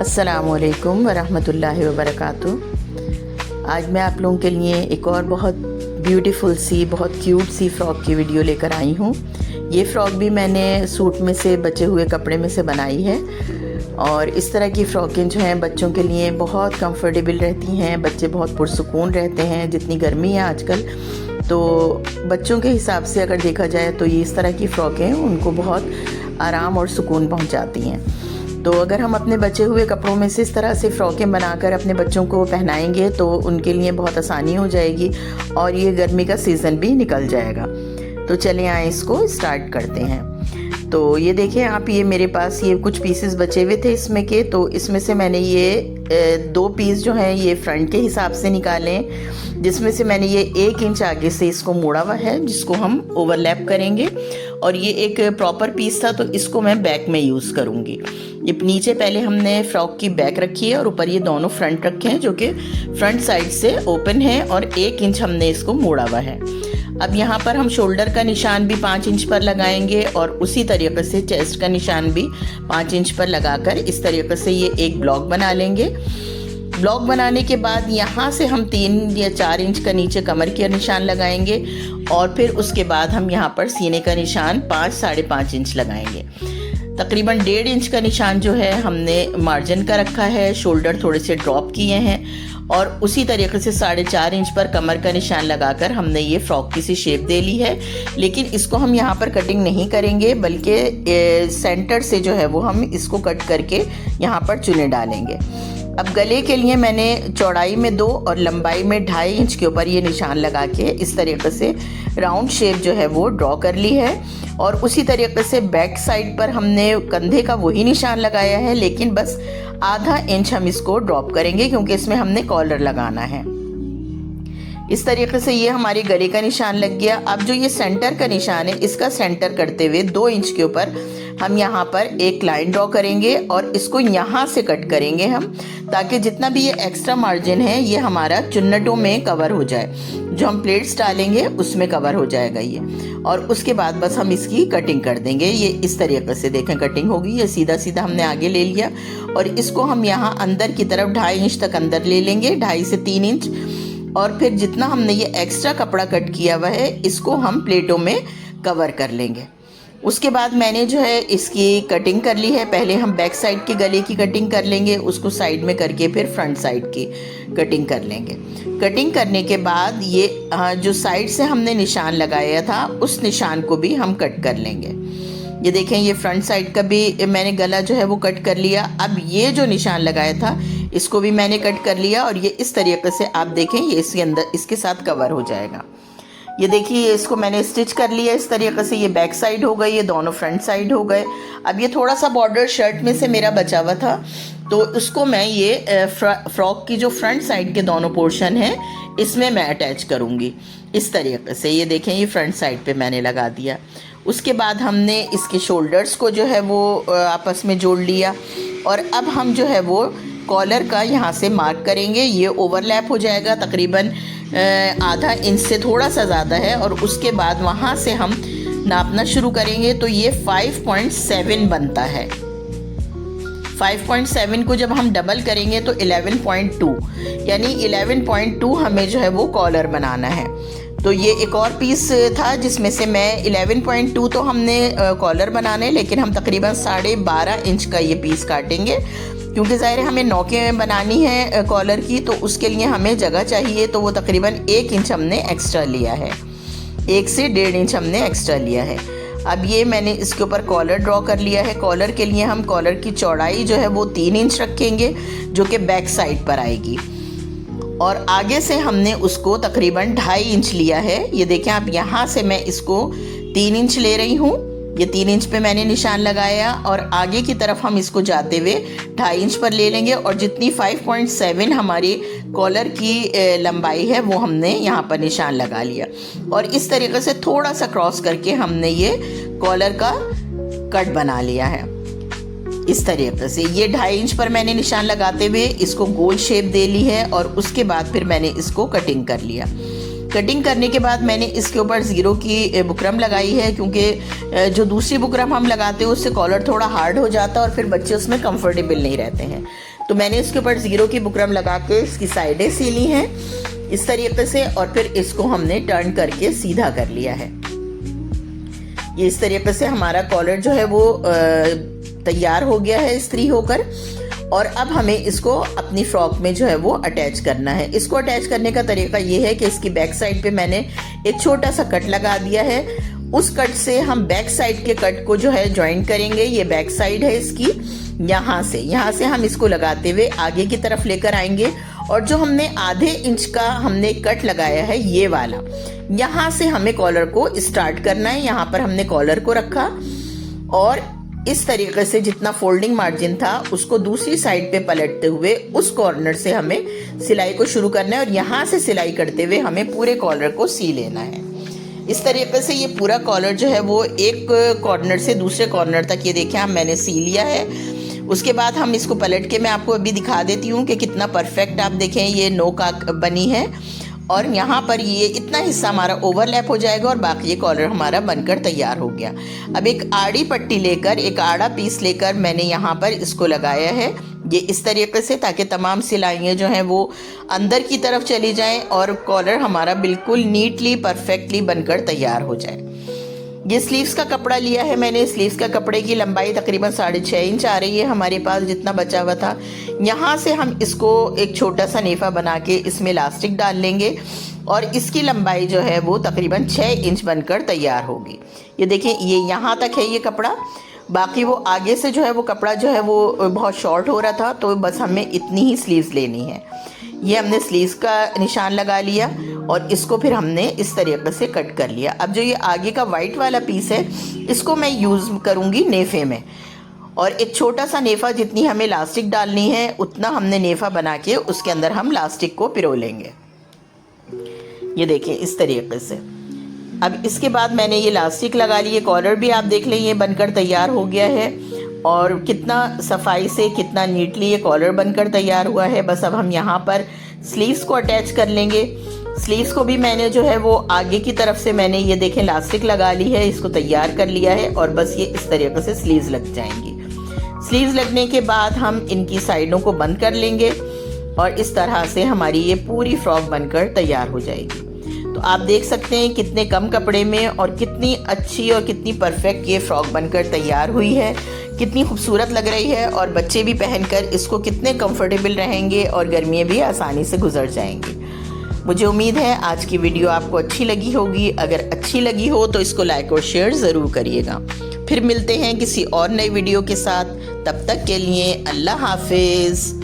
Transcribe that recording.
अस्सलामुअलैकुम वरहमतुल्लाहि वबरकातुहू। आज मैं आप लोगों के लिए एक और बहुत ब्यूटीफुल सी, बहुत क्यूट सी फ़्रॉक की वीडियो लेकर आई हूँ। ये फ़्रॉक भी मैंने सूट में से बचे हुए कपड़े में से बनाई है और इस तरह की फ़्रॉकें जो हैं बच्चों के लिए बहुत कंफर्टेबल रहती हैं। बच्चे बहुत पुरसुकून रहते हैं। जितनी गर्मी है आजकल, तो बच्चों के हिसाब से अगर देखा जाए तो ये इस तरह की फ़्रॉकें उनको बहुत आराम और सुकून पहुँचाती हैं। तो अगर हम अपने बचे हुए कपड़ों में से इस तरह से फ़्रॉकें बनाकर अपने बच्चों को पहनाएंगे तो उनके लिए बहुत आसानी हो जाएगी और ये गर्मी का सीज़न भी निकल जाएगा। तो चलें आए इसको स्टार्ट करते हैं। तो ये देखें आप, ये मेरे पास ये कुछ पीसेस बचे हुए थे इसमें के, तो इसमें से मैंने ये 2 पीस जो हैं ये फ्रंट के हिसाब से निकालें, जिसमें से मैंने ये 1 इंच आगे से इसको मोड़ा हुआ है जिसको हम ओवरलैप करेंगे, और ये एक प्रॉपर पीस था तो इसको मैं बैक में यूज़ करूँगी। ये नीचे पहले हमने फ्रॉक की बैक रखी है और ऊपर ये दोनों फ्रंट रखे हैं जो कि फ्रंट साइड से ओपन है और 1 इंच हमने इसको मोड़ा हुआ है। अब यहाँ पर हम शोल्डर का निशान भी 5 इंच पर लगाएंगे और उसी तरीके से चेस्ट का निशान भी 5 इंच पर लगाकर इस तरीके से ये एक ब्लॉक बना लेंगे। ब्लॉक बनाने के बाद यहाँ से हम 3 या 4 इंच का नीचे कमर के निशान लगाएंगे और फिर उसके बाद हम यहाँ पर सीने का निशान 5-5.5 इंच लगाएंगे। तकरीबन 1.5 इंच का निशान जो है हमने मार्जिन का रखा है, शोल्डर थोड़े से ड्रॉप किए हैं और उसी तरीके से 4.5 इंच पर कमर का निशान लगाकर हमने ये फ्रॉक की सी शेप दे ली है। लेकिन इसको हम यहाँ पर कटिंग नहीं करेंगे, बल्कि सेंटर से जो है वो हम इसको कट करके यहाँ पर चुने डालेंगे। अब गले के लिए मैंने चौड़ाई में 2 और लंबाई में 2.5 इंच के ऊपर ये निशान लगा के इस तरीके से राउंड शेप जो है वो ड्रॉ कर ली है और उसी तरीके से बैक साइड पर हमने कंधे का वही निशान लगाया है, लेकिन बस आधा इंच हम इसको ड्रॉप करेंगे क्योंकि इसमें हमने कॉलर लगाना है। इस तरीके से ये हमारे गले का निशान लग गया। अब जो ये सेंटर का निशान है इसका सेंटर करते हुए 2 इंच के ऊपर हम यहाँ पर एक लाइन ड्रॉ करेंगे और इसको यहाँ से कट करेंगे हम, ताकि जितना भी ये एक्स्ट्रा मार्जिन है ये हमारा चुन्नटों में कवर हो जाए। जो हम प्लेट्स डालेंगे उसमें कवर हो जाएगा ये, और उसके बाद बस हम इसकी कटिंग कर देंगे। ये इस तरीके से देखें कटिंग होगी। ये सीधा सीधा हमने आगे ले लिया और इसको हम यहाँ अंदर की तरफ 2.5 इंच तक अंदर ले लेंगे, 2.5 से 3 इंच, और फिर जितना हमने ये एक्स्ट्रा कपड़ा कट किया हुआ है इसको हम प्लेटों में कवर कर लेंगे। उसके बाद मैंने जो है इसकी कटिंग कर ली है। पहले हम बैक साइड के गले की कटिंग कर लेंगे, उसको साइड में करके फिर फ्रंट साइड की कटिंग कर लेंगे। कटिंग करने के बाद ये जो साइड से हमने निशान लगाया था उस निशान को भी हम कट कर लेंगे। ये देखें, ये फ्रंट साइड का भी मैंने गला जो है वो कट कर लिया। अब ये जो निशान लगाया था इसको भी मैंने कट कर लिया और ये इस तरीके से आप देखें ये इसके अंदर इसके साथ कवर हो जाएगा। ये देखिए इसको मैंने स्टिच कर लिया इस तरीके से। ये बैक साइड हो गई, ये दोनों फ्रंट साइड हो गए। अब ये थोड़ा सा बॉर्डर शर्ट में से मेरा बचा हुआ था तो उसको मैं ये फ्रॉक की जो फ्रंट साइड के दोनों पोर्शन है इसमें मैं अटैच करूँगी इस तरीके से। ये देखें ये फ्रंट साइड पे मैंने लगा दिया। उसके बाद हमने इसके शोल्डर्स को जो है वो आपस में जोड़ लिया और अब हम जो है वो कॉलर का यहाँ से मार्क करेंगे। ये ओवरलैप हो जाएगा तकरीबन आधा इंच से थोड़ा सा ज़्यादा है और उसके बाद वहाँ से हम नापना शुरू करेंगे तो ये 5.7 बनता है। 5.7 को जब हम डबल करेंगे तो 11.2, यानी 11.2 हमें जो है वो कॉलर बनाना है। तो ये एक और पीस था जिसमें से मैं 11.2 तो हमने कॉलर बनाने, लेकिन हम तकरीबन 12.5 इंच का ये पीस काटेंगे क्योंकि ज़ाहिर है हमें नौकें बनानी है कॉलर की, तो उसके लिए हमें जगह चाहिए। तो वो तकरीबन 1 इंच हमने एक्स्ट्रा लिया है, 1 से 1.5 इंच हमने एक्स्ट्रा लिया है। अब ये मैंने इसके ऊपर कॉलर ड्रॉ कर लिया है। कॉलर के लिए हम कॉलर की चौड़ाई जो है वो 3 इंच रखेंगे जो कि बैक साइड पर आएगी और आगे से हमने उसको तकरीबन 2.5 इंच लिया है। ये देखें आप, यहाँ से मैं इसको 3 इंच ले रही हूँ। ये 3 इंच पे मैंने निशान लगाया और आगे की तरफ हम इसको जाते हुए 2.5 इंच पर ले लेंगे और जितनी 5.7 हमारी कॉलर की लंबाई है वो हमने यहाँ पर निशान लगा लिया और इस तरीके से थोड़ा सा क्रॉस करके हमने ये कॉलर का कट बना लिया है इस तरीके से। ये 2.5 इंच पर मैंने निशान लगाते हुए इसको गोल शेप दे ली है और उसके बाद फिर मैंने इसको कटिंग कर लिया। कटिंग करने के बाद मैंने इसके ऊपर ज़ीरो की बुकरम लगाई है, क्योंकि जो दूसरी बुकरम हम लगाते हैं उससे कॉलर थोड़ा हार्ड हो जाता है और फिर बच्चे उसमें कंफर्टेबल नहीं रहते हैं। तो मैंने इसके ऊपर ज़ीरो की बुकरम लगा के इसकी साइडें सी ली हैं इस तरीके से, और फिर इसको हमने टर्न करके सीधा कर लिया है। ये इस तरीके से हमारा कॉलर जो है वो तैयार हो गया है इस्त्री होकर। और अब हमें इसको अपनी फ्रॉक में जो है वो अटैच करना है। इसको अटैच करने का तरीका ये है कि इसकी बैक साइड पे मैंने एक छोटा सा कट लगा दिया है। उस कट से हम बैक साइड के कट को जो है ज्वाइन करेंगे। ये बैक साइड है इसकी, यहाँ से हम इसको लगाते हुए आगे की तरफ लेकर आएंगे। और जो हमने आधे इंच का हमने कट लगाया है ये वाला, यहाँ से हमें कॉलर को स्टार्ट करना है। यहाँ पर हमने कॉलर को रखा और इस तरीके से जितना फोल्डिंग मार्जिन था उसको दूसरी साइड पे पलटते हुए उस कॉर्नर से हमें सिलाई को शुरू करना है और यहाँ से सिलाई करते हुए हमें पूरे कॉलर को सी लेना है। इस तरीके से ये पूरा कॉलर जो है वो एक कॉर्नर से दूसरे कॉर्नर तक, ये देखें, मैंने सी लिया है। उसके बाद हम इसको पलट के मैं आपको अभी दिखा देती हूँ कि कितना परफेक्ट, आप देखें ये नोक बनी है और यहाँ पर ये इतना हिस्सा हमारा ओवरलैप हो जाएगा और बाकी ये कॉलर हमारा बनकर तैयार हो गया। अब एक आड़ी पट्टी लेकर, एक आड़ा पीस लेकर मैंने यहाँ पर इसको लगाया है ये इस तरीके से, ताकि तमाम सिलाइयाँ जो हैं वो अंदर की तरफ चली जाएं और कॉलर हमारा बिल्कुल नीटली परफेक्टली बनकर तैयार हो जाए। ये स्लीव्स का कपड़ा लिया है मैंने। स्लीव्स का कपड़े की लंबाई तकरीबन 6.5 इंच आ रही है हमारे पास, जितना बचा हुआ था। यहाँ से हम इसको एक छोटा सा नेफा बना के इसमें इलास्टिक डाल लेंगे और इसकी लंबाई जो है वो तकरीबन 6 इंच बनकर तैयार होगी। ये देखें, ये यहाँ तक है ये कपड़ा। बाकी वो आगे से जो है वो कपड़ा जो है वो बहुत शॉर्ट हो रहा था, तो बस हमें इतनी ही स्लीव्स लेनी है। ये हमने स्लीव्स का निशान लगा लिया और इसको फिर हमने इस तरीके से कट कर लिया। अब जो ये आगे का वाइट वाला पीस है इसको मैं यूज़ करूँगी नेफे में, और एक छोटा सा नेफा, जितनी हमें इलास्टिक डालनी है उतना हमने नेफा बना के उसके अंदर हम इलास्टिक को पिरो लेंगे। ये देखिए इस तरीके से। अब इसके बाद मैंने ये इलास्टिक लगा ली है। कॉलर भी आप देख लें ये बनकर तैयार हो गया है और कितना सफाई से, कितना नीटली ये कॉलर बनकर तैयार हुआ है। बस अब हम यहाँ पर स्लीव्स को अटैच कर लेंगे। स्लीव्स को भी मैंने जो है वो आगे की तरफ से मैंने ये देखें इलास्टिक लगा ली है, इसको तैयार कर लिया है और बस ये इस तरीके से स्लीव्स लग जाएंगी। स्लीव्स लगने के बाद हम इनकी साइडों को बंद कर लेंगे और इस तरह से हमारी ये पूरी फ्रॉक बनकर तैयार हो जाएगी। तो आप देख सकते हैं कितने कम कपड़े में और कितनी अच्छी और कितनी परफेक्ट ये फ्रॉक बनकर तैयार हुई है, कितनी खूबसूरत लग रही है और बच्चे भी पहनकर इसको कितने कंफर्टेबल रहेंगे और गर्मियाँ भी आसानी से गुजर जाएंगी। मुझे उम्मीद है आज की वीडियो आपको अच्छी लगी होगी। अगर अच्छी लगी हो तो इसको लाइक और शेयर ज़रूर करिएगा। फिर मिलते हैं किसी और नई वीडियो के साथ। तब तक के लिए अल्लाह हाफिज़।